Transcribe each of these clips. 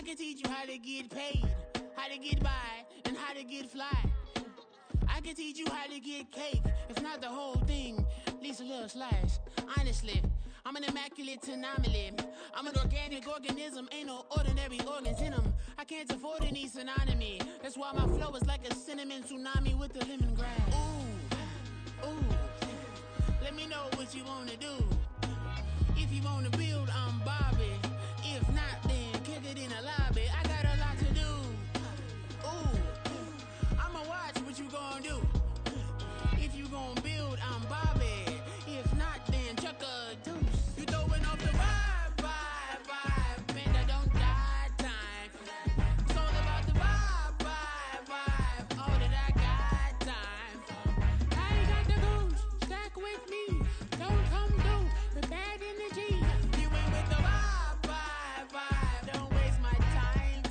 I can teach you how to get paid, how to get by, and how to get fly. I can teach you how to get cake, if not the whole thing, at least a little slice. Honestly, I'm an immaculate anomaly. I'm an organic organism, ain't no ordinary organs in them. I can't afford any synonymy. That's why my flow is like a cinnamon tsunami with the lemongrass. Ooh, ooh. Let me know what you wanna do. If you wanna build, I'm Bobby. If not, then kick it in the lobby. I got a lot to do. Ooh, I'ma watch what you gonna do. If you gonna build, I'm Bobby. If not, then chuck a deuce. You throwing off the vibe. Man, I don't die time. It's all about the vibe. All that I got time. I ain't got the goose. Stack with me. Don't come through with bad energy. You ain't with the vibe. Don't waste my time.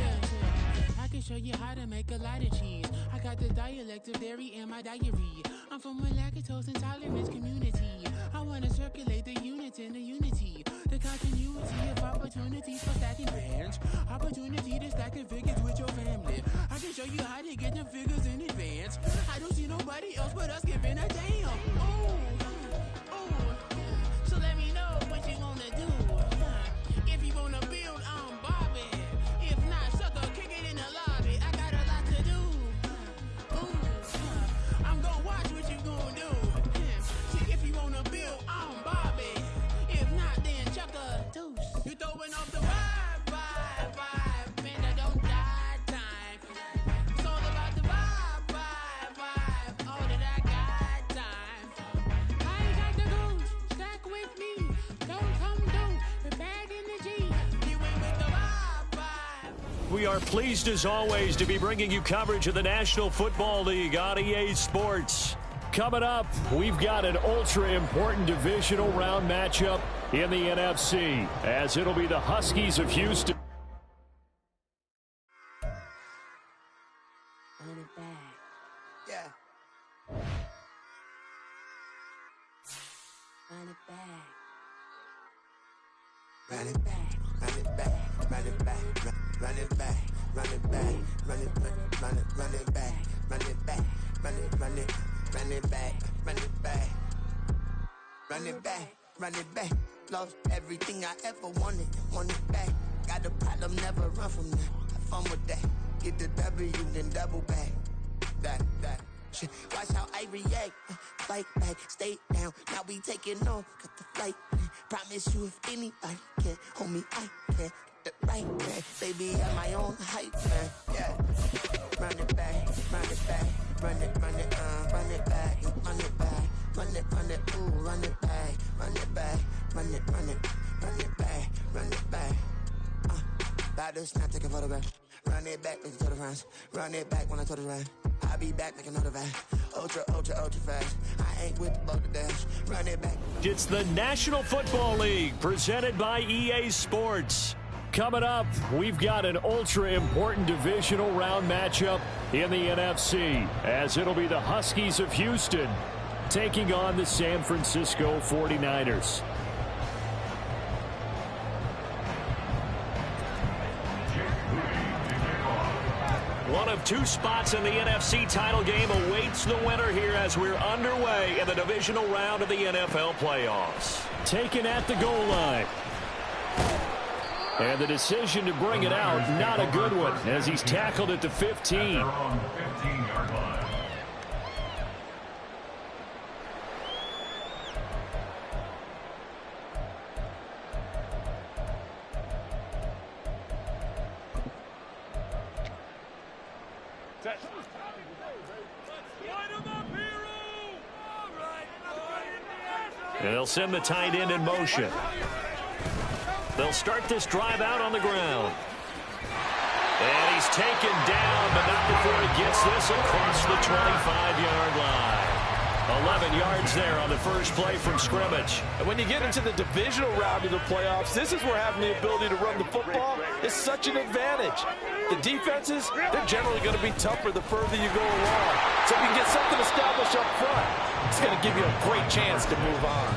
Yeah. I can show you how to make a lot of cheese. I got the dialect of dairy in my diary. I'm from a lactose intolerance community. I wanna circulate the units in the unity. The continuity of opportunities for stacking bands. Opportunity to stack the figures with your family. I can show you how to get the figures in advance. I don't see nobody else but us giving a damn. Ooh. So let me know what you wanna do. If you wanna build, I'm Bobby. If not, sucker, kick it in the lobby. I got a lot to do. Ooh. I'm gonna watch what you gonna do. See, if you wanna build, I'm Bobby. If not, then chuck a deuce. You throwing off the vibe. Man, I don't die time. It's all about the vibe. All that I got time. I ain't got the goose. Stack with me. Don't come through with bad energy. You ain't with the vibe. We are pleased as always to be bringing you coverage of the National Football League on EA Sports. Coming up, we've got an ultra-important divisional round matchup in the NFC, as it'll be the Huskies of Houston. Run it back. Yeah. Run it back. Run it back, run it back, run it back, run it back, run it back, run it back, run it back, run it back, run it back, run it back, run it back, run it back. Lost everything I ever wanted, want it back. Got a problem, never run from that. Have fun with that. Get the W, then double back. That. Shit. Watch how I react. Fight back, stay down. Now we taking off, cut the flight. Promise you if anybody can, homie, I can. Get the right back, baby, I'm my own hype man. Yeah. Run it back, run it back, run it, run it back, run it back, run it, ooh, run it back, run it back, run it back, run it back. About to snap, take a photograph. Run it back, make it to the rounds. Run it back when I told it right. I'll be back, make another van. Ultra fast. I ain't with the boat to dash. Run it back. It's the National Football League, presented by EA Sports. Coming up, we've got an ultra-important divisional round matchup in the NFC, as it'll be the Huskies of Houston taking on the San Francisco 49ers. One of two spots in the NFC title game awaits the winner here as we're underway in the divisional round of the NFL playoffs. Taken at the goal line. And the decision to bring it out, not a good one, as he's tackled at the 15. They're on the 15-yard line. And they'll send the tight end in motion. They'll start this drive out on the ground. And he's taken down, but not before he gets this across the 25-yard line. 11 yards there on the first play from scrimmage. And when you get into the divisional round of the playoffs, this is where having the ability to run the football is such an advantage. The defenses, they're generally going to be tougher the further you go along. So if you can get something established up front, it's going to give you a great chance to move on.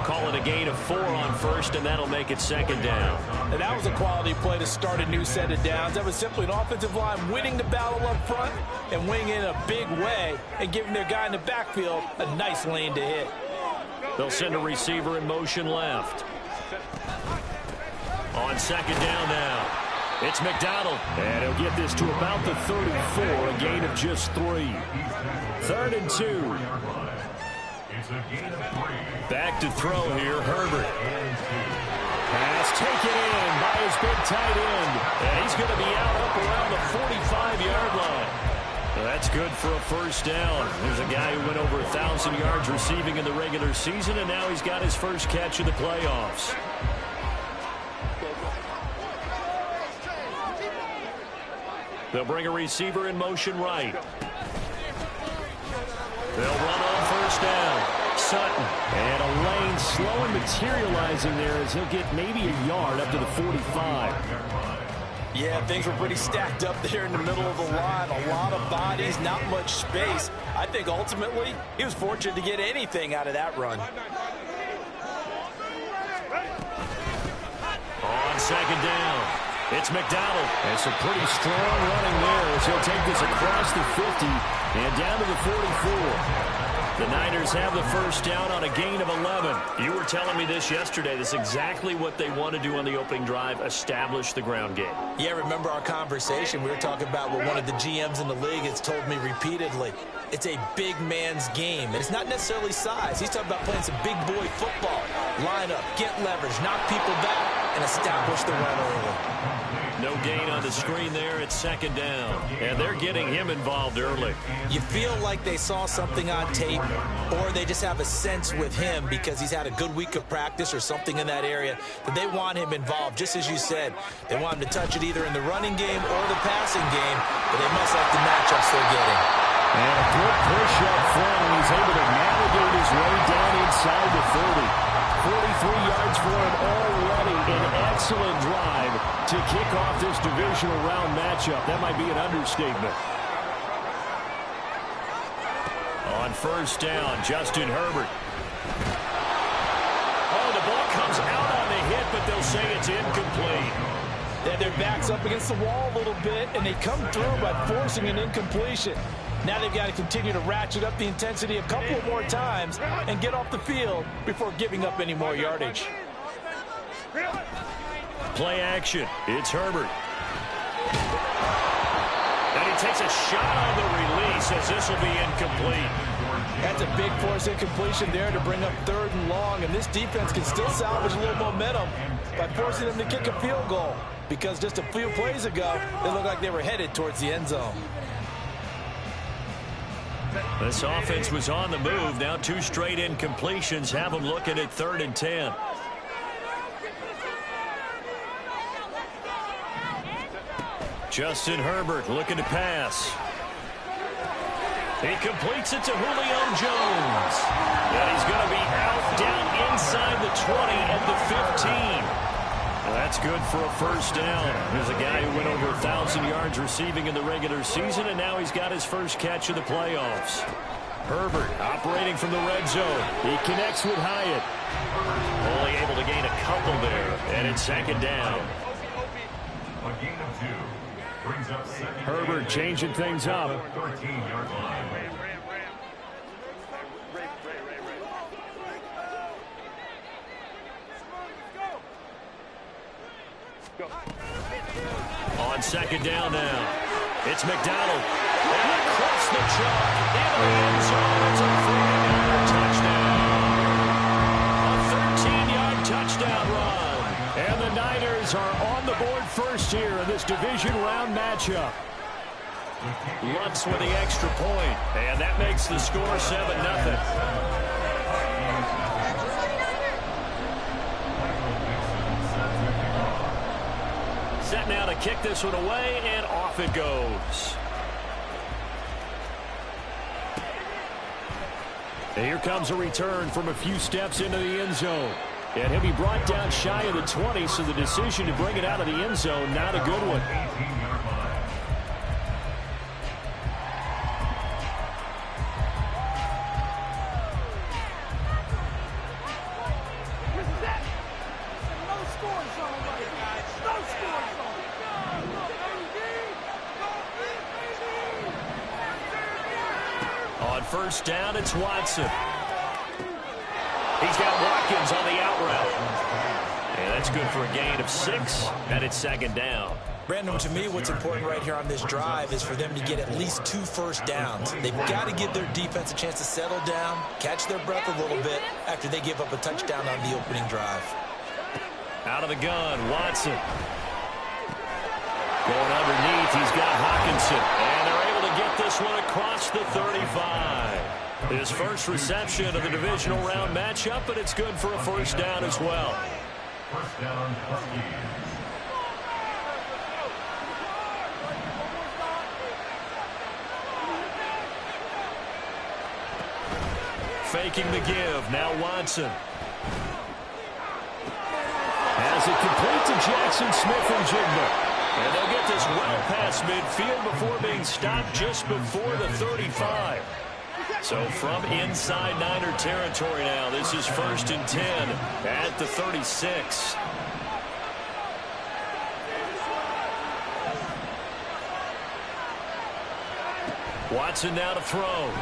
Call it a gain of 4 on first, and that'll make it second down. And that was a quality play to start a new set of downs. That was simply an offensive line winning the battle up front and winning in a big way and giving their guy in the backfield a nice lane to hit. They'll send a receiver in motion left. On second down now, it's McDonald. And he'll get this to about the 34, a gain of just 3. 3rd and 2. Back to throw here, Herbert. Pass taken in by his big tight end. And he's going to be out up around the 45-yard line. That's good for a first down. There's a guy who went over 1,000 yards receiving in the regular season, and now he's got his first catch of the playoffs. They'll bring a receiver in motion right. They'll run on first down. Sutton. And a lane slow and materializing there as he'll get maybe a yard up to the 45. Yeah, things were pretty stacked up there in the middle of the line. A lot of bodies, not much space. I think ultimately he was fortunate to get anything out of that run. On second down, it's McDonald. And some pretty strong running there as he'll take this across the 50 and down to the 44. The Niners have the first down on a gain of 11. You were telling me this yesterday. This is exactly what they want to do on the opening drive, establish the ground game. Yeah, remember our conversation. We were talking about what one of the GMs in the league has told me repeatedly. It's a big man's game. And it's not necessarily size. He's talking about playing some big boy football. Line up, get leverage, knock people back, and establish the run early. No gain on the screen there. It's second down. And they're getting him involved early. You feel like they saw something on tape, or they just have a sense with him because he's had a good week of practice or something in that area that they want him involved. Just as you said, they want him to touch it either in the running game or the passing game, but they must like the matchups they're getting. And a good push up front, and he's able to navigate his way down inside the 30. 43 yards for him already. An excellent drive to kick off this divisional round matchup. That might be an understatement. On first down, Justin Herbert. Oh, the ball comes out on the hit, but they'll say it's incomplete. Yeah, their back's up against the wall a little bit, and they come through by forcing an incompletion. Now they've got to continue to ratchet up the intensity a couple more times and get off the field before giving up any more yardage. Play action. It's Herbert. And he takes a shot on the release as this will be incomplete. That's a big force incompletion there to bring up 3rd and long, and this defense can still salvage a little momentum by forcing them to kick a field goal, because just a few plays ago, they looked like they were headed towards the end zone. This offense was on the move. Now 2 straight incompletions have them looking at 3rd and 10. Justin Herbert looking to pass. He completes it to Julio Jones. And he's going to be out down inside the 20 at the 15. That's good for a first down. There's a guy who went over 1,000 yards receiving in the regular season, and now he's got his first catch of the playoffs. Herbert operating from the red zone. He connects with Hyatt. Only able to gain a couple there, and it's second down. A gain of 2 brings up second. Herbert changing things up. 13-yard line. On second down now, it's McDonald. And across the chalk, into the end zone. It's a 3-yard touchdown. A 13-yard touchdown run. And the Niners are on the board first here in this division round matchup. Lutz with the extra point, and that makes the score 7-0. Set now to kick this one away, and off it goes. And here comes a return from a few steps into the end zone. And he'll be brought down shy of the 20, so the decision to bring it out of the end zone, not a good one. On first down, it's Watson. He's got Watkins on the out route. And that's good for a gain of 6, and it's second down. Brandon, to me, what's important right here on this drive is for them to get at least 2 first downs. They've got to give their defense a chance to settle down, catch their breath a little bit after they give up a touchdown on the opening drive. Out of the gun, Watson. Going underneath, he's got Hockenson. And they're able to get this one across the 35. His first reception of the divisional round matchup, but it's good for a first down as well. First down, Huskies. Faking the give. Now Watson. Has it complete to Jackson Smith-Njigba. And they'll get this well past midfield before being stopped just before the 35. So from inside Niner territory now, this is 1st and 10 at the 36. Watson now to throw.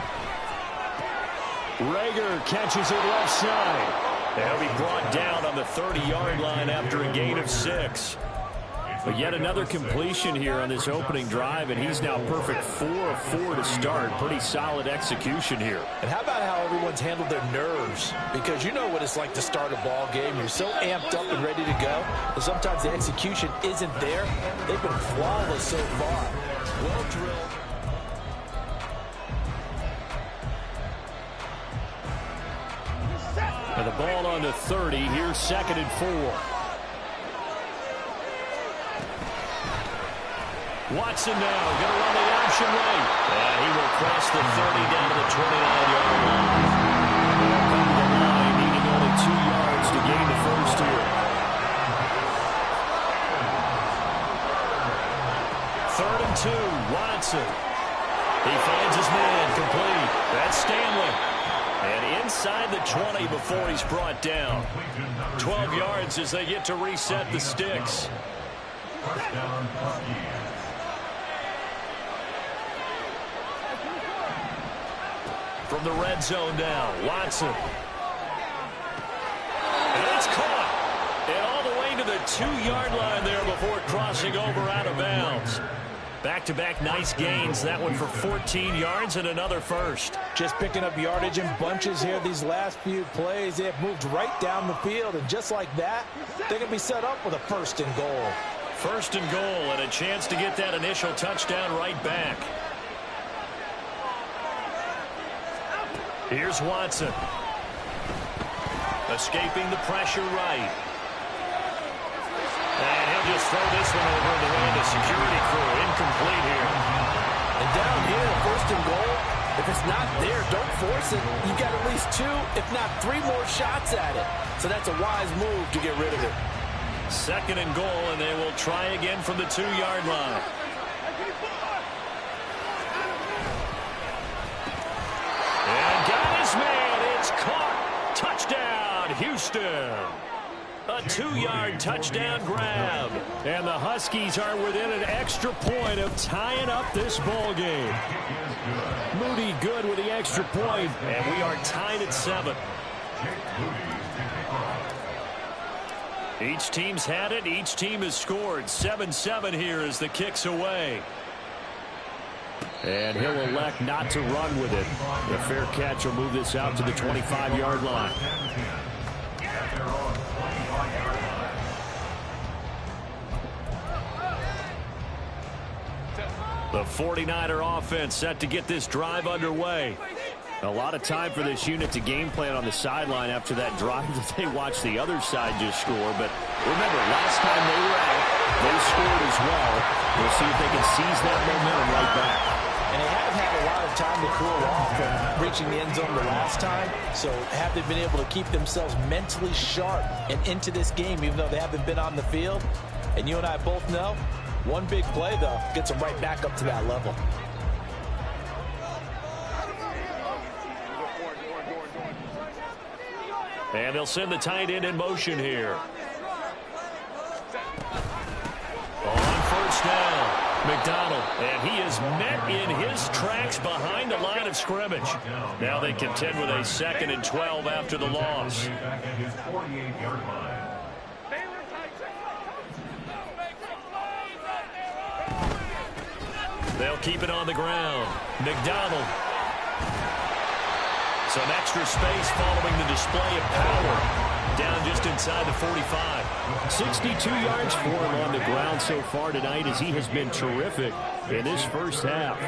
Reagor catches it left side. They'll be brought down on the 30-yard line after a gain of 6. But yet another completion here on this opening drive, and he's now perfect 4 of 4 to start. Pretty solid execution here. And how about how everyone's handled their nerves? Because you know what it's like to start a ball game. You're so amped up and ready to go, and sometimes the execution isn't there. They've been flawless so far. Well drilled. And the ball on the 30. Here's 2nd and 4. Watson now going to run the option right. And he will cross the 30 down to the 29-yard line. They'll come to the line, needing only 2 yards to gain the first here. 3rd and 2, Watson. He finds his man, complete. That's Stanley. And inside the 20 before he's brought down. 12 yards as they get to reset the sticks. First down, Huskies. From the red zone now, Watson. And it's caught. And all the way to the 2-yard line there before crossing over out of bounds. Back-to-back nice gains. That one for 14 yards and another first. Just picking up yardage in bunches here these last few plays. They have moved right down the field, and just like that, they're going to be set up with a 1st and goal. 1st and goal, and a chance to get that initial touchdown right back. Here's Watson. Escaping the pressure right. And he'll just throw this one over the way of the security crew. Incomplete here. And down here, 1st and goal, if it's not there, don't force it. You've got at least 2, if not 3 more shots at it. So that's a wise move to get rid of it. 2nd and goal, and they will try again from the 2-yard line. And got his man. It's caught. Touchdown, Houston. A 2-yard touchdown grab. And the Huskies are within an extra point of tying up this ball game. Moody good with the extra point, and we are tied at 7. Each team's had it. Each team has scored. 7-7 here as the kick's away. And he'll elect not to run with it. The fair catch will move this out to the 25-yard line. The 49er offense set to get this drive underway. A lot of time for this unit to game plan on the sideline after that drive that they watched the other side just score. But remember, last time they were out, they scored as well. We'll see if they can seize that momentum right back. And they haven't had a lot of time to cool off from reaching the end zone the last time. So have they been able to keep themselves mentally sharp and into this game, even though they haven't been on the field? And you and I both know, one big play, though, gets them right back up to that level. And they'll send the tight end in motion here. On first down, McDonald. And he is met in his tracks behind the line of scrimmage. Now they contend with a 2nd and 12 after the loss. They'll keep it on the ground. McDonald. Some extra space following the display of power. Down just inside the 45. 62 yards for him on the ground so far tonight as he has been terrific in this first half.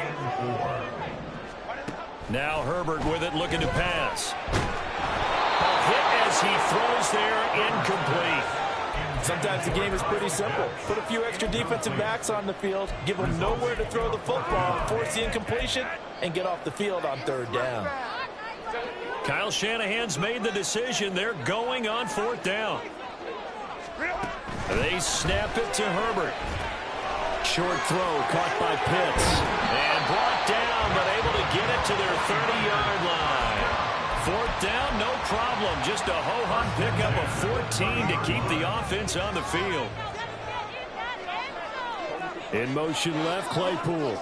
Now Herbert with it, looking to pass. A hit as he throws there, incomplete. Sometimes the game is pretty simple. Put a few extra defensive backs on the field, give them nowhere to throw the football, force the incompletion, and get off the field on 3rd down. Kyle Shanahan's made the decision. They're going on 4th down. They snap it to Herbert. Short throw caught by Pitts. And brought down, but able to get it to their 30-yard line. 4th down, no problem. Just a ho-hum pickup of 14 to keep the offense on the field. In motion left, Claypool.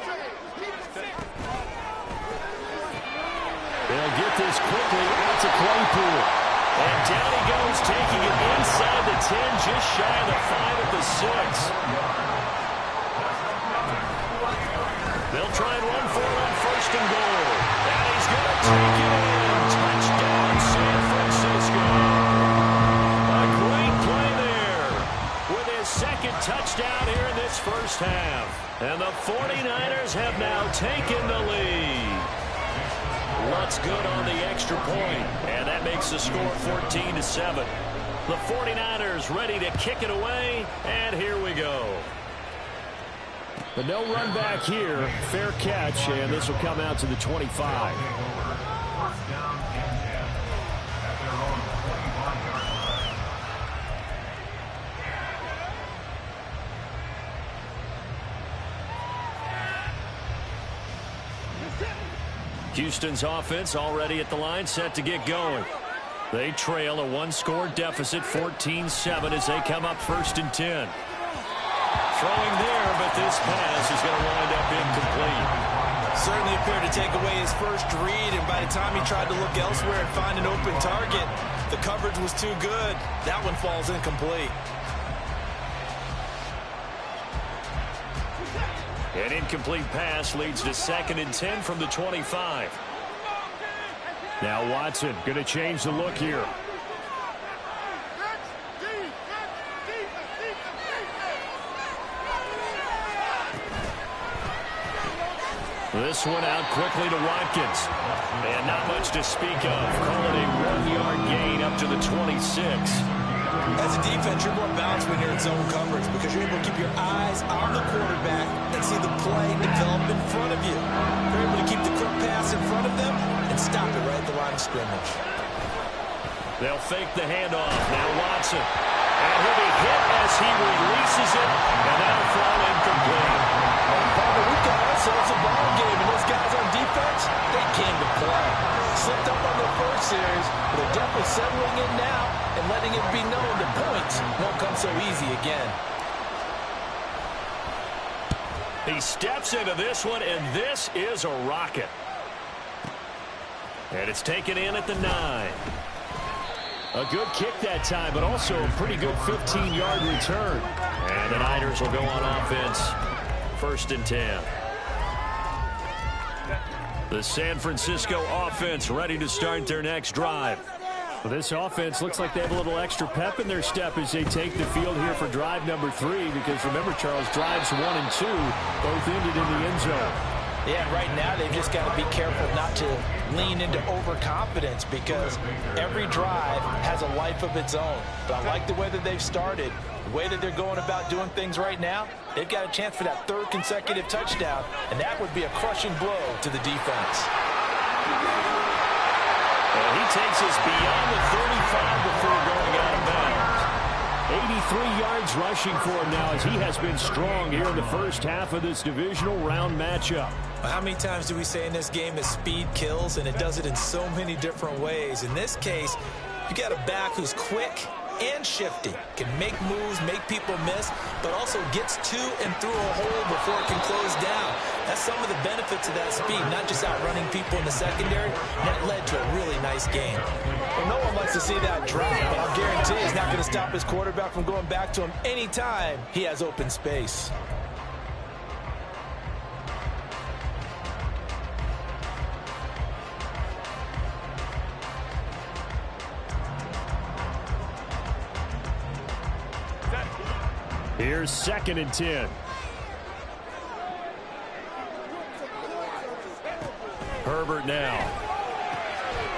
They'll get this quickly out to Claypool. And down he goes, taking it inside the 10, just shy of the 5 at the 6. They'll try and run for it on 1st and goal. And he's going to take it in. Touchdown, San Francisco. A great play there with his 2nd touchdown here in this first half. And the 49ers have now taken the lead. Lutz good on the extra point, and that makes the score 14-7. The 49ers ready to kick it away, and here we go. But no run back here. Fair catch, and this will come out to the 25. Houston's offense already at the line, set to get going. They trail a 1-score deficit, 14-7, as they come up 1st and 10. Throwing there, but this pass is going to wind up incomplete. Certainly appeared to take away his first read, and by the time he tried to look elsewhere and find an open target, the coverage was too good. That one falls incomplete. An incomplete pass leads to 2nd and 10 from the 25. Now Watson going to change the look here. This one out quickly to Watkins. And not much to speak of. Call it a 1-yard gain up to the 26. As a defense, you're more balanced when you're in zone coverage because you're able to keep your eyes on the quarterback and see the play develop in front of you. You're able to keep the quick pass in front of them and stop it right at the line of scrimmage. They'll fake the handoff. Now Watson. And he'll be hit as he releases it, and that'll fall incomplete. We've got ourselves a ball game, and those guys on defense, they came to play. Slipped up on their first series, but they're definitely settling in now and letting it be known that points won't come so easy again. He steps into this one, and this is a rocket. And it's taken in at the 9. A good kick that time, but also a pretty good 15-yard return. And the Niners will go on offense. 1st and 10. The San Francisco offense ready to start their next drive. Well, this offense looks like they have a little extra pep in their step as they take the field here for drive number 3. Because remember, Charles, drives 1 and 2 both ended in the end zone. Yeah, right now they've just got to be careful not to lean into overconfidence because every drive has a life of its own. But I like the way that they've started, the way that they're going about doing things right now. They've got a chance for that 3rd consecutive touchdown, and that would be a crushing blow to the defense. And he takes us beyond the 35 before going out of bounds. 83 yards rushing for him now as he has been strong here in the first half of this divisional round matchup. How many times do we say in this game that speed kills, and it does it in so many different ways? In this case, you got a back who's quick, and shifty. Can make moves, make people miss, but also gets to and through a hole before it can close down. That's some of the benefits of that speed, not just outrunning people in the secondary. And that led to a really nice game. Well, no one likes to see that drop, but I'll guarantee he's not going to stop his quarterback from going back to him anytime he has open space. Here's 2nd and 10. Herbert now.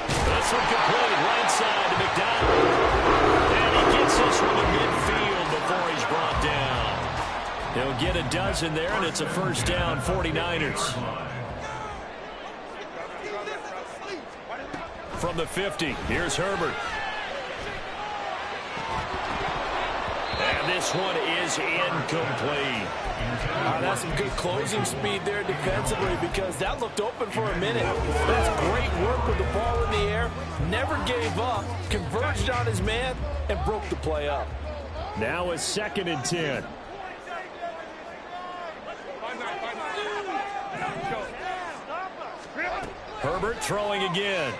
This one complete, right side to McDonald. And he gets this one to midfield before he's brought down. He'll get a dozen there, and it's a first down, 49ers. From the 50, here's Herbert. And this one is incomplete. That's some good closing speed there defensively, because that looked open for a minute. That's great work with the ball in the air. Never gave up, converged on his man, and broke the play up. Now a 2nd and 10. Herbert throwing again.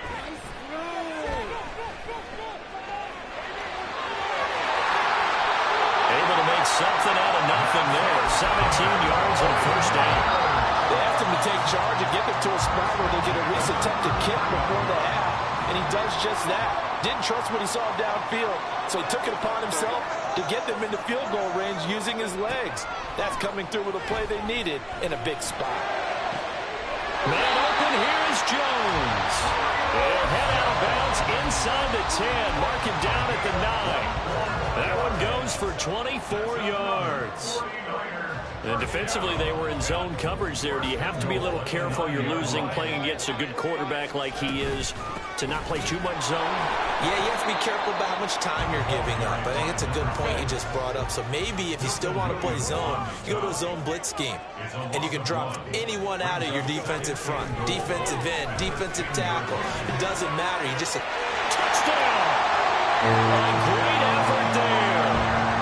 Something out of nothing there. 17 yards and a first down. They asked him to take charge and get them to a spot where they could at least attempt to kick before the half, and he does just that. Didn't trust what he saw downfield, so he took it upon himself to get them into field goal range using his legs. That's coming through with a play they needed in a big spot. Man open, here is Jones. They'll head out of bounds inside the 10, mark him down at the 9. That one goes for 24 yards. And defensively, they were in zone coverage there. Do you have to be a little careful? You're losing, playing against a good quarterback like he is, to not play too much zone? Yeah, you have to be careful about how much time you're giving up. I think it's a good point you just brought up. So maybe if you still want to play zone, you go to a zone blitz scheme. And you can drop anyone out of your defensive front. Defensive end, defensive tackle. It doesn't matter. You just... Touchdown! A great effort there.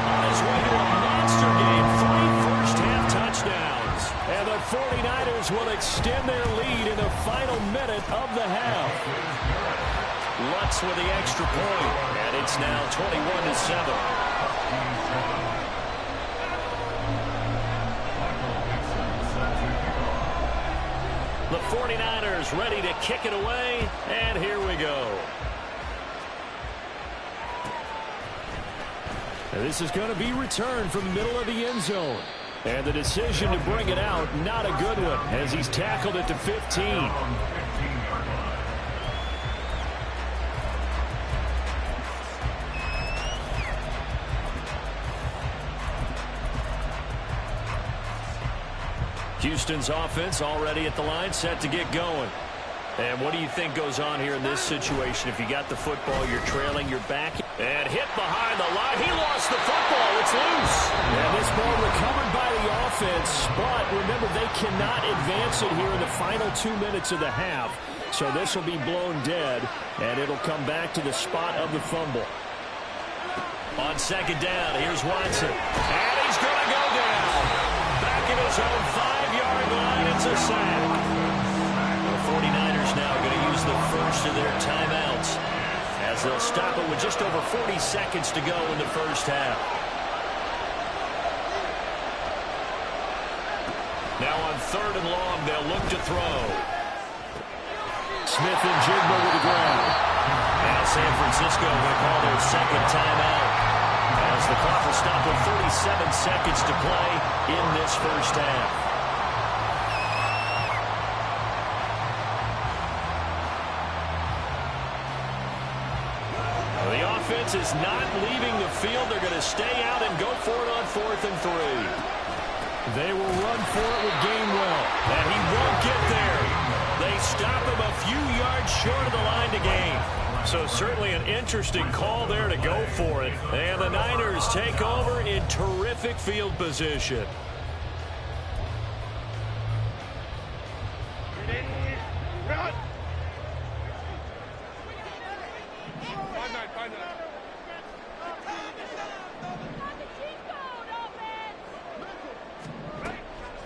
On his way to a monster game. 3 first-half touchdowns. And the 49ers will extend their lead in the final minute of the half. Lutz with the extra point, and it's now 21-7. The 49ers ready to kick it away, and here we go. And this is going to be returned from the middle of the end zone. And the decision to bring it out, not a good one, as he's tackled it to 15. Houston's offense already at the line, set to get going. And what do you think goes on here in this situation? If you got the football, you're trailing, you're back. And hit behind the line. He lost the football. It's loose. And this ball recovered by the offense. But remember, they cannot advance it here in the final 2 minutes of the half. So this will be blown dead, and it'll come back to the spot of the fumble. On second down, here's Watson. And he's going to go down. Back in his own 5-yard line. It's a sack. The 49ers now going to use the first of their timeouts, as they'll stop it with just over 40 seconds to go in the first half. Now on 3rd and long, they'll look to throw. Smith and Jigba to the ground. Now San Francisco will call their second timeout, as the clock will stop with 37 seconds to play in this first half. Offense is not leaving the field. They're going to stay out and go for it on 4th and 3. They will run for it with Gainwell. And he won't get there. They stop him a few yards short of the line to gain. So certainly an interesting call there to go for it. And the Niners take over in terrific field position.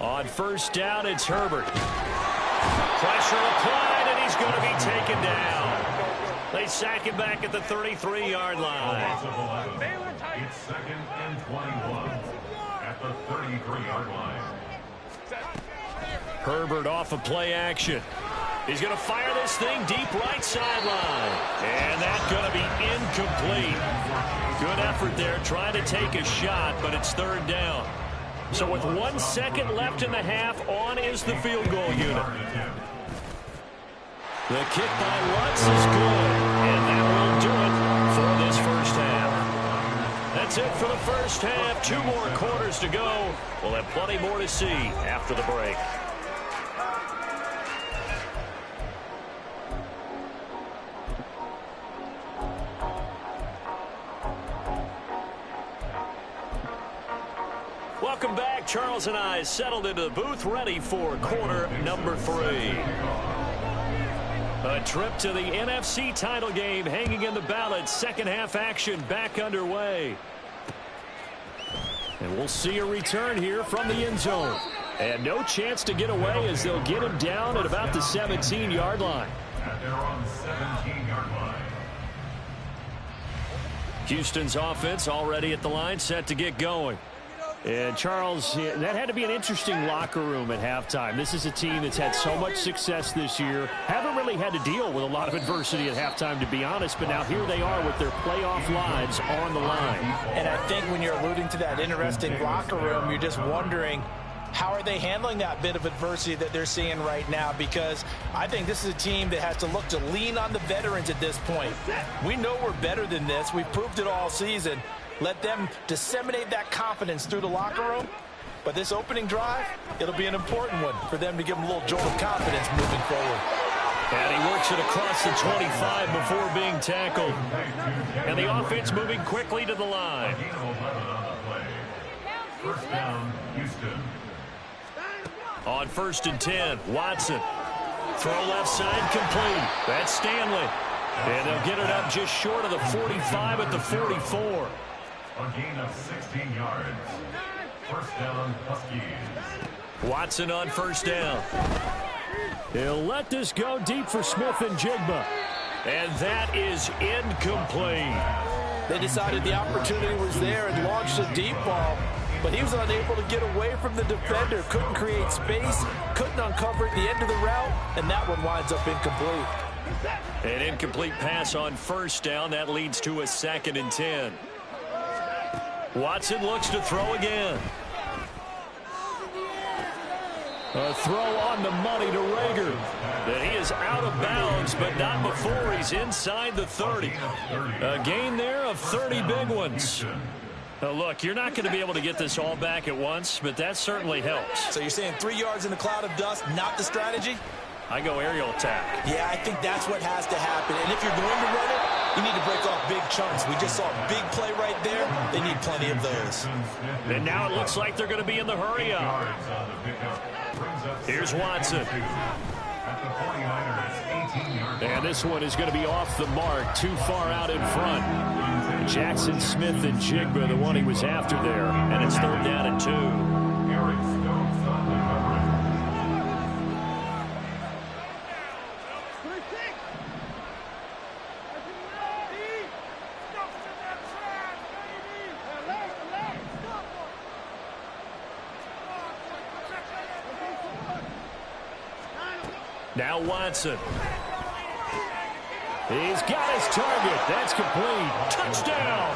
On first down, it's Herbert. Pressure applied, and he's going to be taken down. They sack him back at the 33-yard line. It's 2nd and 21 at the 33-yard line. Herbert off of play action. He's going to fire this thing deep right sideline. And that's going to be incomplete. Good effort there trying to take a shot, but it's 3rd down. So with 1 second left in the half, on is the field goal unit. The kick by Lutz is good, and that will do it for this first half. That's it for the first half. 2 more quarters to go. We'll have plenty more to see after the break. Welcome back. Charles and I settled into the booth, ready for quarter number 3. A trip to the NFC title game hanging in the balance. Second half action back underway. And we'll see a return here from the end zone. And no chance to get away as they'll get him down at about the 17-yard line. And they're on 17-yard line. Houston's offense already at the line, set to get going. And, Charles, that had to be an interesting locker room at halftime. This is a team that's had so much success this year. Haven't really had to deal with a lot of adversity at halftime, to be honest. But now here they are with their playoff lives on the line. And I think when you're alluding to that interesting locker room, you're just wondering, how are they handling that bit of adversity that they're seeing right now? Because I think this is a team that has to look to lean on the veterans at this point. We know we're better than this. We've proved it all season. Let them disseminate that confidence through the locker room. But this opening drive, it'll be an important one for them to give them a little jolt of confidence moving forward. And he works it across the 25 before being tackled. And the offense moving quickly to the line. First down, Houston. On 1st and 10, Watson. Throw left side complete. That's Stanley. And they'll get it up just short of the 45 at the 44. A gain of 16 yards. First down, Huskies. Watson on first down. He'll let this go deep for Smith and Jigba. And that is incomplete. They decided the opportunity was there and launched a deep ball, but he was unable to get away from the defender. Couldn't create space, couldn't uncover at the end of the route, and that one winds up incomplete. An incomplete pass on first down. That leads to a 2nd and 10. Watson looks to throw again. A throw on the money to Rager. That he is out of bounds, but not before he's inside the 30. A gain there of 30 big ones. Now look, you're not going to be able to get this all back at once, but that certainly helps. So you're saying 3 yards in a cloud of dust, not the strategy? I go aerial attack. Yeah, I think that's what has to happen. And if you're going to run it, you need to break off big chunks. We just saw a big play right there. They need plenty of those. And now it looks like they're going to be in the hurry up. Here's Watson. And this one is going to be off the mark, too far out in front. Jackson Smith and Jigba, the one he was after there. And it's 3rd down and 2. Now Watson. He's got his target. That's complete. Touchdown.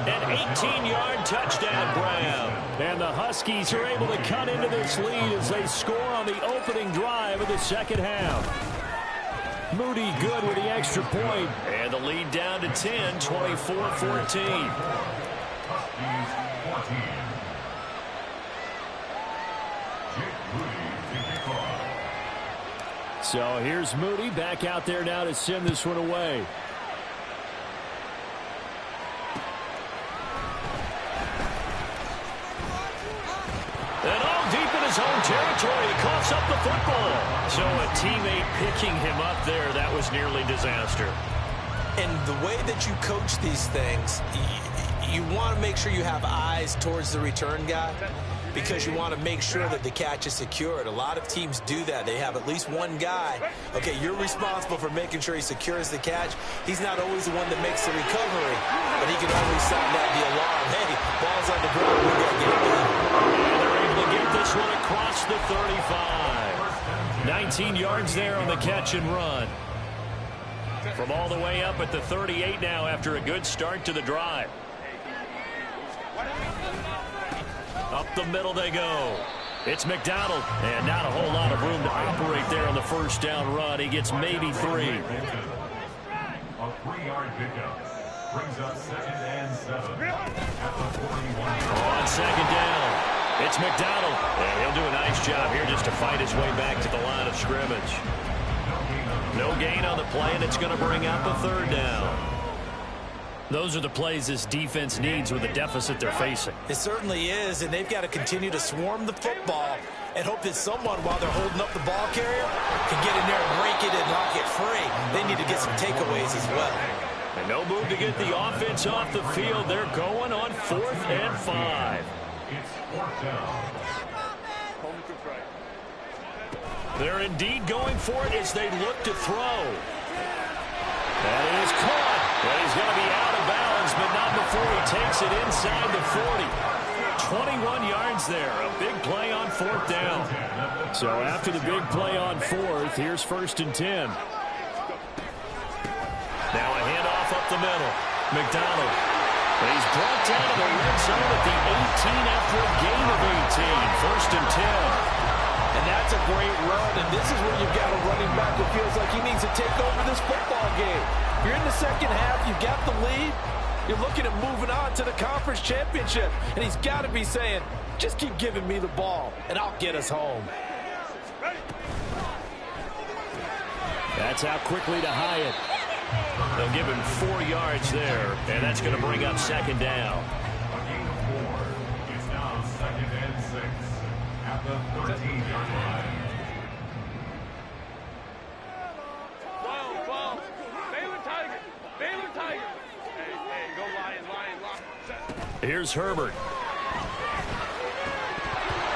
An 18-yard touchdown grab. And the Huskies are able to cut into this lead as they score on the opening drive of the second half. Moody good with the extra point. And the lead down to 10, 24-14. So here's Moody back out there now to send this one away. And all deep in his own territory, he coughs up the football. So a teammate picking him up there, that was nearly disaster. And the way that you coach these things, you want to make sure you have eyes towards the return guy. because you want to make sure that the catch is secured. A lot of teams do that. They have at least one guy. Okay, you're responsible for making sure he secures the catch. He's not always the one that makes the recovery, but he can always sound out the alarm. Hey, ball's on the ground. We're going to get it. And they're able to get this one across the 35. 19 yards there on the catch and run. From all the way up at the 38 now after a good start to the drive. Up the middle they go. It's McDonald, and not a whole lot of room to operate there on the first down run. He gets maybe 3. A 3-yard pickup brings up 2nd and 7 at the 41. On second down, it's McDonald, and he'll do a nice job here just to fight his way back to the line of scrimmage. No gain on the play, and it's going to bring up a 3rd down. Those are the plays this defense needs with the deficit they're facing. It certainly is, and they've got to continue to swarm the football and hope that someone, while they're holding up the ball carrier, can get in there and break it and knock it free. They need to get some takeaways as well. And no move to get the offense off the field. They're going on 4th and 5. It's 4th down. They're indeed going for it as they look to throw. That is caught. But he's going to be out of bounds, but not before he takes it inside the 40. 21 yards there. A big play on 4th down. So after the big play on 4th, here's 1st and 10. Now a handoff up the middle. McDonald. He's brought down to the red zone at the 18 after a gain of 18. 1st and 10. And that's a great run, and this is where you've got a running back who feels like he needs to take over this football game. You're in the second half, you've got the lead, you're looking at moving on to the conference championship, and he's got to be saying, just keep giving me the ball, and I'll get us home. That's out quickly to Hyatt. They'll give him 4 yards there, and that's going to bring up 2nd down. A gain of 4. It's now 2nd and 6 at the 13-yard line. Here's Herbert.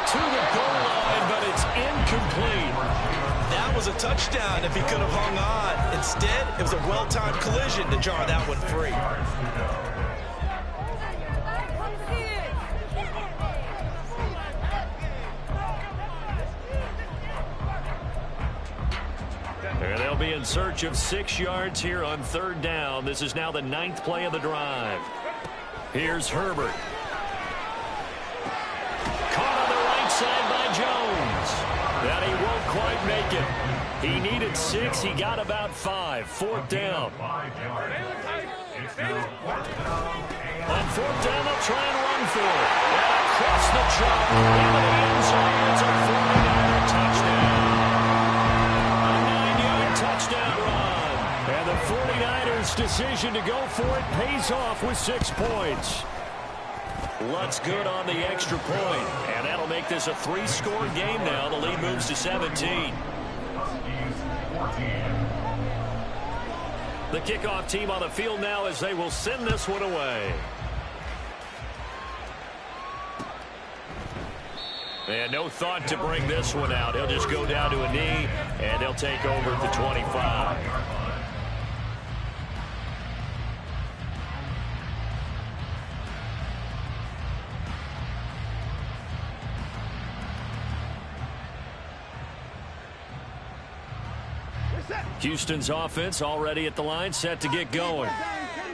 To the goal line, but it's incomplete. That was a touchdown if he could have hung on. Instead, it was a well-timed collision to jar that one free. And they'll be in search of 6 yards here on 3rd down. This is now the 9th play of the drive. Here's Herbert. Caught on the right side by Jones. And he won't quite make it. He needed 6. He got about 5. 4th down. 5 yards. It's now 4th down. On 4th down, they'll try and run for it. And across the chalk into the end zone. It's a 49er touchdown. A 9-yard touchdown run. And the 49ers' decision to go for it pays off with 6 points. Lutz good on the extra point. And that'll make this a 3-score game now. The lead moves to 17. The kickoff team on the field now as they will send this one away. And no thought to bring this one out. He'll just go down to a knee, and he'll take over at the 25. Houston's offense already at the line, set to get going.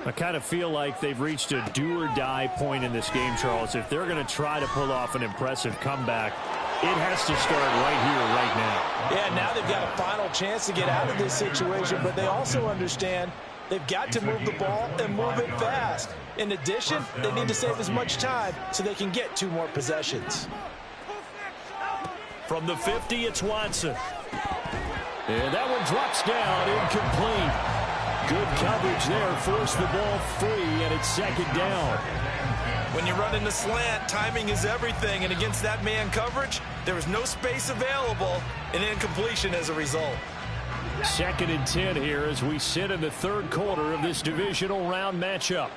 I kind of feel like they've reached a do-or-die point in this game, Charles. If they're going to try to pull off an impressive comeback, it has to start right here, right now. Yeah, now they've got a final chance to get out of this situation, but they also understand they've got to move the ball and move it fast. In addition, they need to save as much time so they can get 2 more possessions. From the 50, it's Watson. And that one drops down, incomplete. Good coverage there, forced the ball free, and it's 2nd down. When you run in the slant, timing is everything, and against that man coverage, there was no space available, and incompletion as a result. 2nd and 10 here as we sit in the 3rd quarter of this divisional round matchup.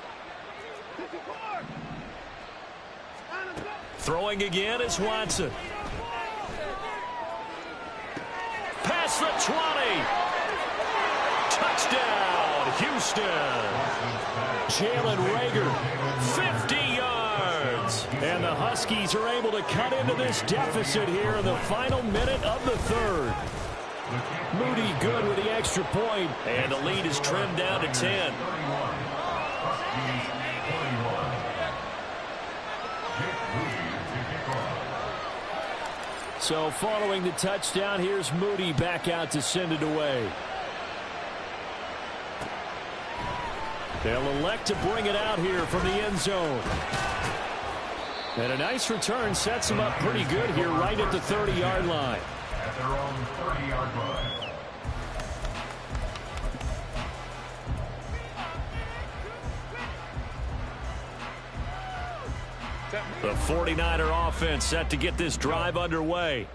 Throwing again is Watson. Past the 20. Touchdown, Houston. Jalen Reagor, 50 yards. And the Huskies are able to cut into this deficit here in the final minute of the third. Moody good with the extra point. And the lead is trimmed down to 10. So following the touchdown, here's Moody back out to send it away. They'll elect to bring it out here from the end zone. And a nice return sets them up pretty good here right at the 30-yard line. At their own 30-yard line. The 49er offense set to get this drive underway.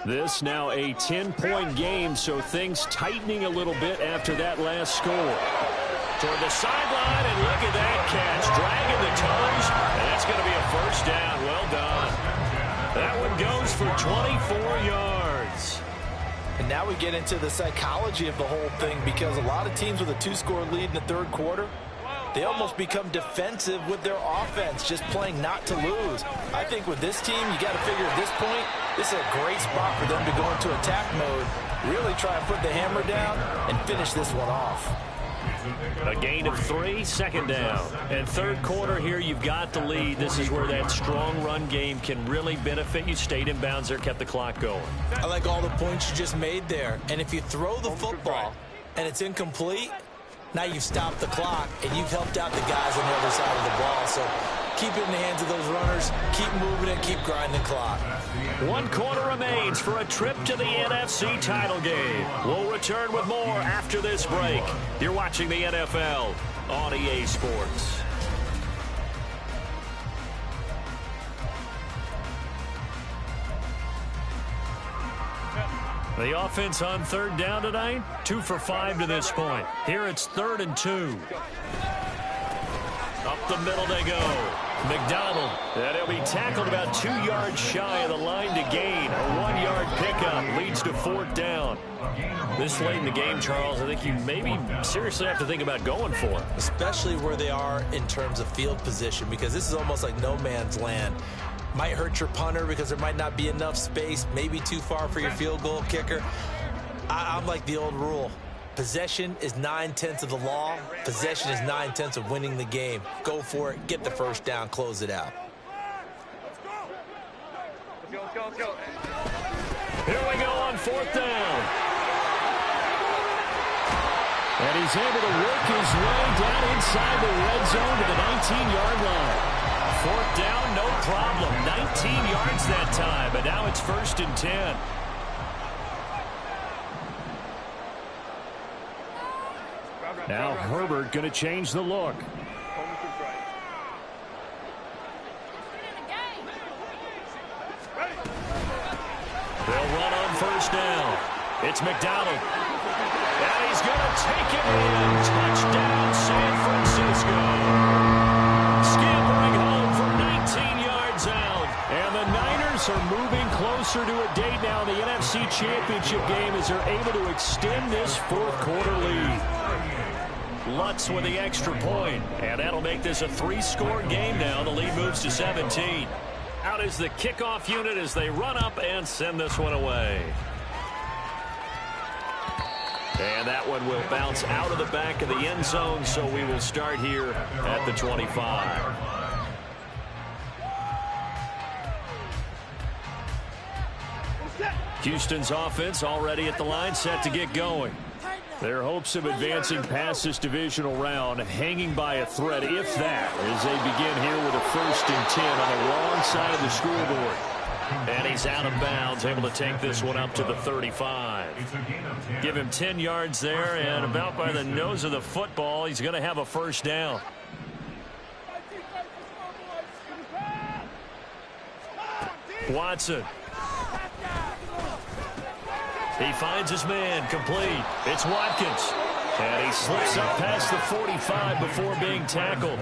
This now a 10-point game, so things tightening a little bit after that last score. Toward the sideline, and look at that catch. Dragging the toes, and that's going to be a first down. Well done. That one goes for 24 yards. And now we get into the psychology of the whole thing, because a lot of teams with a 2-score lead in the third quarter, they almost become defensive with their offense, just playing not to lose. I think with this team, you got to figure at this point, this is a great spot for them to go into attack mode, really try and put the hammer down and finish this one off. A gain of 3, second down. And third quarter here, you've got the lead. This is where that strong run game can really benefit you. Stayed in bounds there, kept the clock going. I like all the points you just made there. And if you throw the football and it's incomplete, now you've stopped the clock and you've helped out the guys on the other side of the ball. So keep it in the hands of those runners. Keep moving it. Keep grinding the clock. 1 quarter remains for a trip to the NFC title game. We'll return with more after this break. You're watching the NFL on EA Sports. The offense on third down tonight, 2 for 5 to this point. Here it's 3rd and 2. Up the middle they go. McDonald. And he'll be tackled about 2 yards shy of the line to gain. A 1-yard pickup leads to 4th down. This late in the game, Charles, I think you maybe seriously have to think about going for it. Especially where they are in terms of field position, because this is almost like no man's land. Might hurt your punter because there might not be enough space, maybe too far for your field goal kicker. I'm like the old rule. Possession is 9/10 of the law. Possession is 9/10 of winning the game. Go for it. Get the first down. Close it out. Here we go on 4th down. And he's able to work his way down inside the red zone to the 19-yard line. 4th down, no problem. 19 yards that time, but now it's 1st and 10. Now Herbert going to change the look. They'll run on 1st down. It's McDonald. And he's going to take it in. Touchdown, San Francisco. Scampering home for 19 yards out. And the Niners are moving closer to a date now in the NFC Championship game as they're able to extend this 4th quarter lead. Lutz with the extra point, and that'll make this a 3-score game now. The lead moves to 17. Out is the kickoff unit as they run up and send this one away. And that one will bounce out of the back of the end zone, so we will start here at the 25. Houston's offense already at the line, set to get going. Their hopes of advancing past this divisional round hanging by a thread, if that, as they begin here with a 1st and 10 on the wrong side of the scoreboard. And he's out of bounds, able to take this one up to the 35. Give him 10 yards there, and about by the nose of the football, he's going to have a 1st down. Watson. He finds his man, complete. It's Watkins. And he slips up past the 45 before being tackled.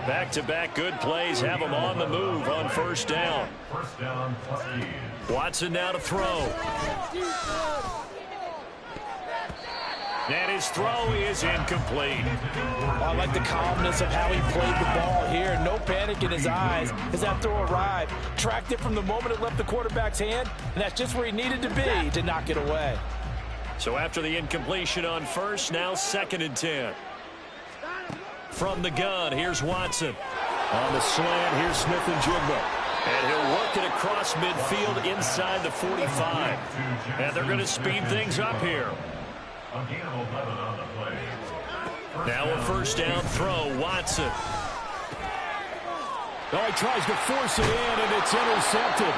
Back-to-back good plays have him on the move on first down. Watson now to throw. And his throw is incomplete. I like the calmness of how he played the ball here. No panic in his eyes as that throw arrived. Tracked it from the moment it left the quarterback's hand, and that's just where he needed to be to knock it away. So after the incompletion on first, now 2nd and 10. From the gun, here's Watson. On the slant, here's Smith-Njigba. And he'll work it across midfield inside the 45. And they're going to speed things up here. Now a first down throw, Watson. Oh, he tries to force it in, and it's intercepted.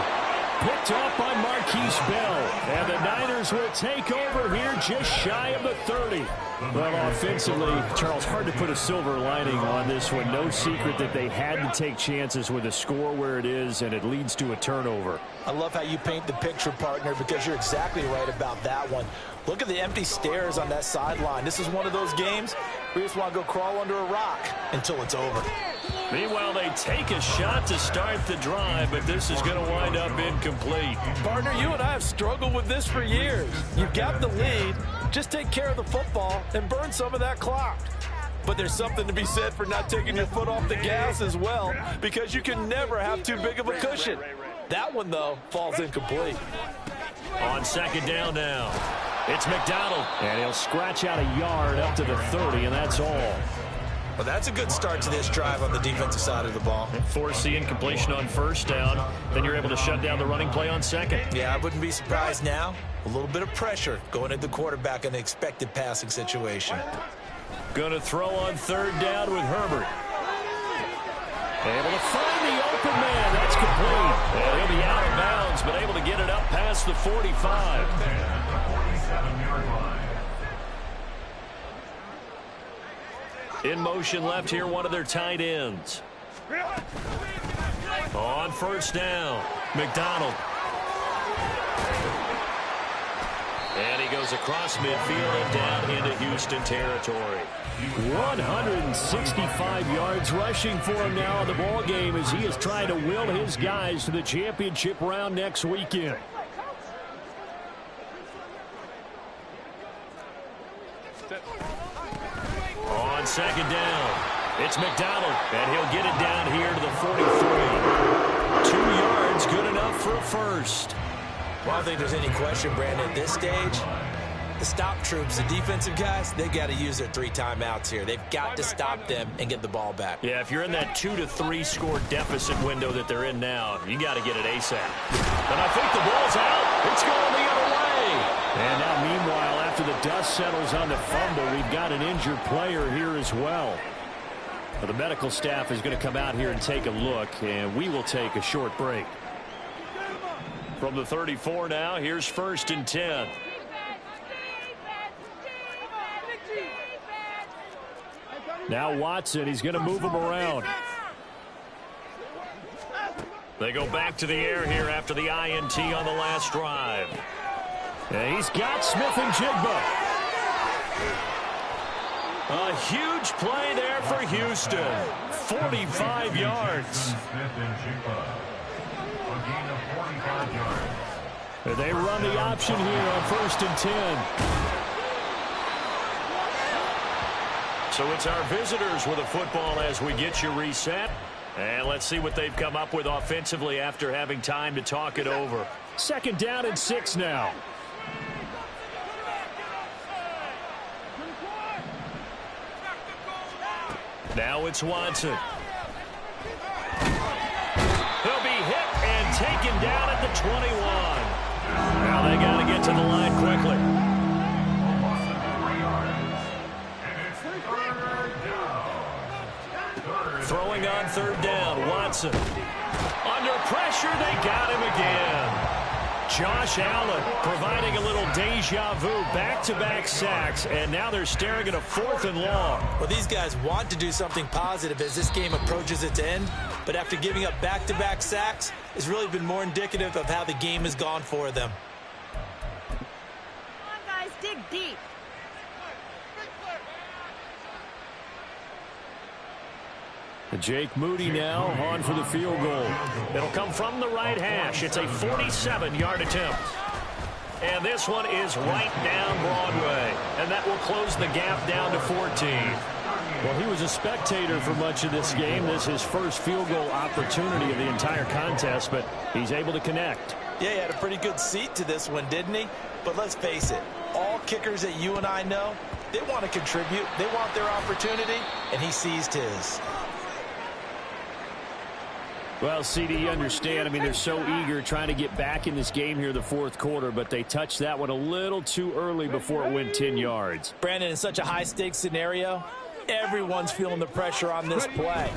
Picked up by Marquise Bell. And the Niners will take over here just shy of the 30. Well, offensively, Charles, hard to put a silver lining on this one. No secret that they had to take chances with a score where it is, and it leads to a turnover. I love how you paint the picture, partner, because you're exactly right about that one. Look at the empty stares on that sideline. This is one of those games where you just want to go crawl under a rock until it's over. Meanwhile, they take a shot to start the drive, but this is going to wind up incomplete. Partner, you and I have struggled with this for years. You've got the lead. Just take care of the football and burn some of that clock. But there's something to be said for not taking your foot off the gas as well, because you can never have too big of a cushion. That one, though, falls incomplete. On 2nd down now, it's McDonald. And he'll scratch out a yard up to the 30, and that's all. Well, that's a good start to this drive on the defensive side of the ball. Force the incompletion on first down. Then you're able to shut down the running play on 2nd. Yeah, I wouldn't be surprised now. A little bit of pressure going at the quarterback in an expected passing situation. Going to throw on 3rd down with Herbert. Able to find the open man. That's complete. And he'll be out of bounds, but able to get it up past the 45. In motion left here, one of their tight ends. On first down, McDonald. And he goes across midfield and down into Houston territory. 165 yards rushing for him now in the ball game as he is trying to will his guys to the championship round next weekend. On 2nd down, it's McDonald, and he'll get it down here to the 43. 2 yards, good enough for a first. Well, I don't think there's any question, Brandon, at this stage, the stop troops, the defensive guys, they got to use their 3 timeouts here. They've got to stop them and get the ball back. Yeah, if you're in that 2 to 3 score deficit window that they're in now, you got to get it ASAP. And I think the ball's out. It's going the other way. And now, meanwhile, after the dust settles on the fumble, we've got an injured player here as well. The medical staff is going to come out here and take a look, and we will take a short break. From the 34 now, here's 1st and 10. Now Watson, he's going to move him around. They go back to the air here after the INT on the last drive. And he's got Smith-Njigba. A huge play there for Houston. 45 yards. They run the option here on 1st and 10. So it's our visitors with a football as we get you reset. And let's see what they've come up with offensively after having time to talk it over. 2nd down and 6 now. Now it's Watson. He'll be hit and taken down at the 21. Now they got to get to the line quickly. Throwing on 3rd down, Watson. Under pressure, they got him again. Josh Allen providing a little deja vu, back-to-back sacks, and now they're staring at a 4th and long. Well, these guys want to do something positive as this game approaches its end, but after giving up back-to-back sacks, it's really been more indicative of how the game has gone for them. Come on, guys, dig deep. Jake Moody now on for the field goal. It'll come from the right hash. It's a 47-yard attempt. And this one is right down Broadway. And that will close the gap down to 14. Well, he was a spectator for much of this game. This is his first field goal opportunity of the entire contest, but he's able to connect. Yeah, he had a pretty good seat to this one, didn't he? But let's face it, all kickers that you and I know, they want to contribute. They want their opportunity, and he seized his. Well, CD, you understand. I mean, they're so eager trying to get back in this game here in the fourth quarter, but they touched that one a little too early before it went 10 yards. Brandon, in such a high-stakes scenario, everyone's feeling the pressure on this play.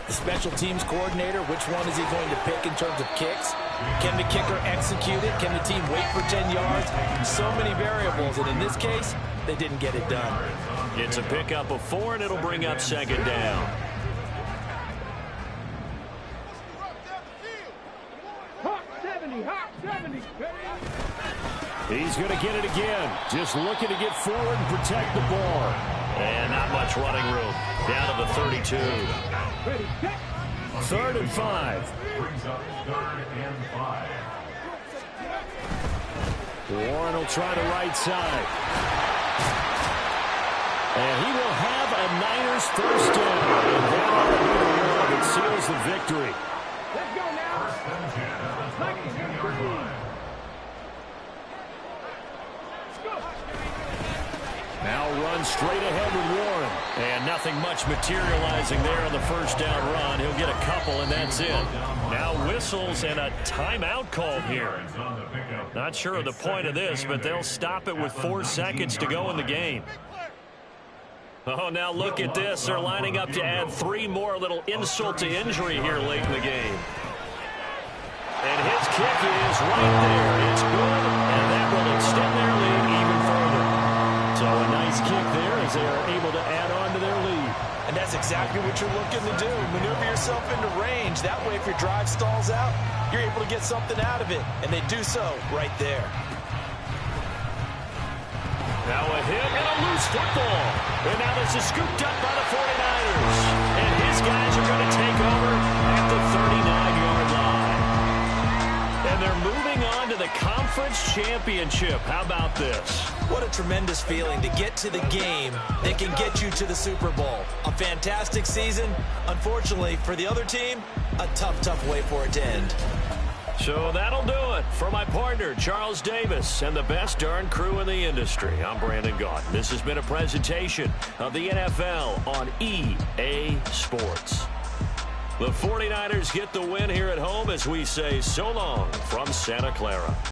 The special teams coordinator, which one is he going to pick in terms of kicks? Can the kicker execute it? Can the team wait for 10 yards? So many variables, and in this case, they didn't get it done. It's a pickup of 4, and it'll bring up second down. He's going to get it again. Just looking to get forward and protect the ball. And not much running room. Down to the 32. 3rd and 5. Brings up 3rd and 5. Warren will try the right side. And he will have a Niners first down. And that ought to be the one that seals the victory. Let's go now. 1st and 10 at the 22-yard line. Now run straight ahead with Warren. And nothing much materializing there on the first down run. He'll get a couple, and that's it. Now whistles and a timeout called here. Not sure of the point of this, but they'll stop it with 4 seconds to go in the game. Oh, now look at this. They're lining up to add 3 more, little insult to injury here late in the game. And his kick is right there. It's good, and that will extend their lead even further. So a nice kick there as they are able to add on to their lead. And that's exactly what you're looking to do. Maneuver yourself into range. That way, if your drive stalls out, you're able to get something out of it. And they do so right there. Now a hit and a loose football. And now this is scooped up by the 49ers. And his guys are going to take over at the 39-yard line. And they're moving on to the conference championship. How about this? What a tremendous feeling to get to the game that can get you to the Super Bowl. A fantastic season. Unfortunately, for the other team, a tough way for it to end. So that'll do it for my partner, Charles Davis, and the best darn crew in the industry. I'm Brandon Gaudin. This has been a presentation of the NFL on EA Sports. The 49ers get the win here at home as we say so long from Santa Clara.